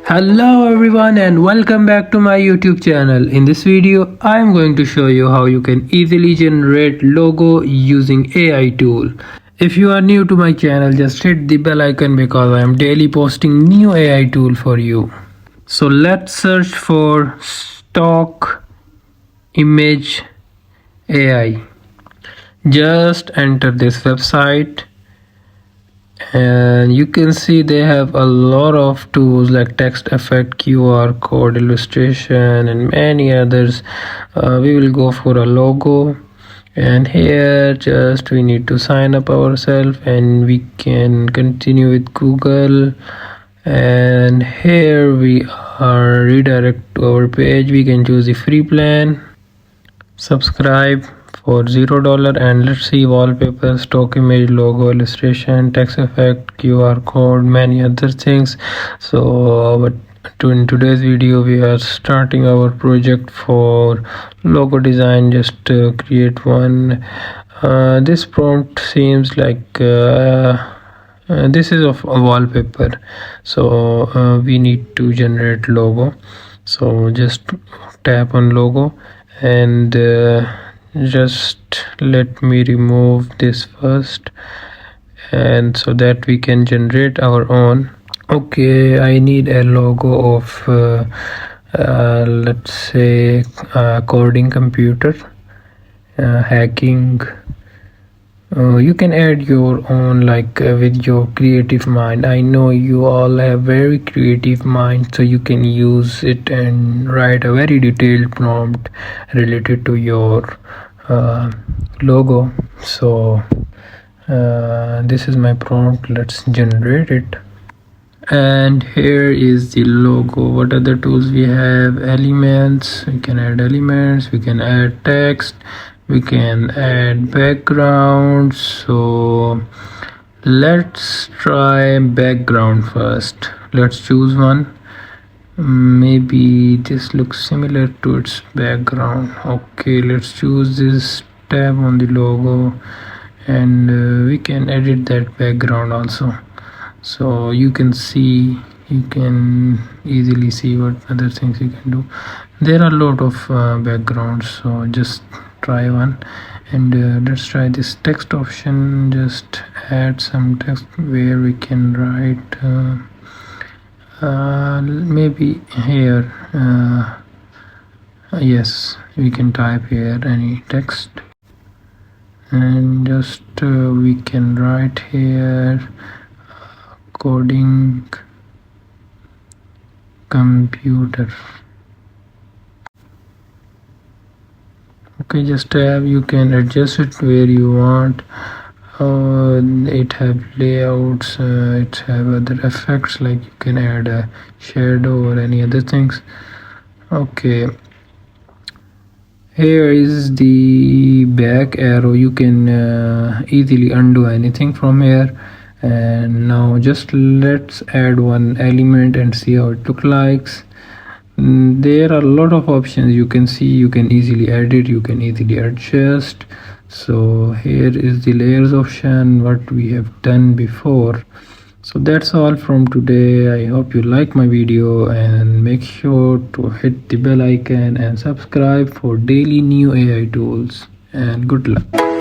Hello everyone and welcome back to my YouTube channel. In this video, I am going to show you how you can easily generate logo using AI tool. If you are new to my channel, just hit the bell icon because I am daily posting new AI tool for you. So let's search for stock image AI. Just enter this website and you can see they have a lot of tools like text effect, QR code, illustration and many others. We will go for a logo, and here just we need to sign up ourselves and we can continue with Google, and here we are redirect to our page. We can choose the free plan, subscribe for $0, and let's see wallpaper, stock image, logo, illustration, text effect, QR code, many other things. So in today's video we are starting our project for logo design. Just create one. This prompt seems like this is of a wallpaper, so we need to generate logo. So just tap on logo and just let me remove this first, and so that we can generate our own. Okay, I need a logo of let's say coding computer, hacking. You can add your own like with your creative mind. I know you all have very creative mind, so you can use it and write a very detailed prompt related to your logo. So this is my prompt. Let's generate it. And here is the logo. What other tools we have? Elements. We can add elements, we can add text, we can add background. So let's try background first. Let's choose one. Maybe this looks similar to its background. Okay, let's choose this tab on the logo, and we can edit that background also. So you can easily see what other things you can do. There are a lot of backgrounds, so just try one. And let's try this text option. Just add some text where we can write maybe here. Yes, we can type here any text, and just we can write here coding computer. Okay, just you can adjust it where you want. It have layouts, it have other effects like you can add a shadow or any other things. Okay, here is the back arrow. You can easily undo anything from here. And now just let's add one element and see how it looks like. There are a lot of options. You can see you can easily edit, you can easily adjust. So here is the layers option, what we have done before. So that's all from today. I hope you like my video, and make sure to hit the bell icon and subscribe for daily new AI tools, and good luck.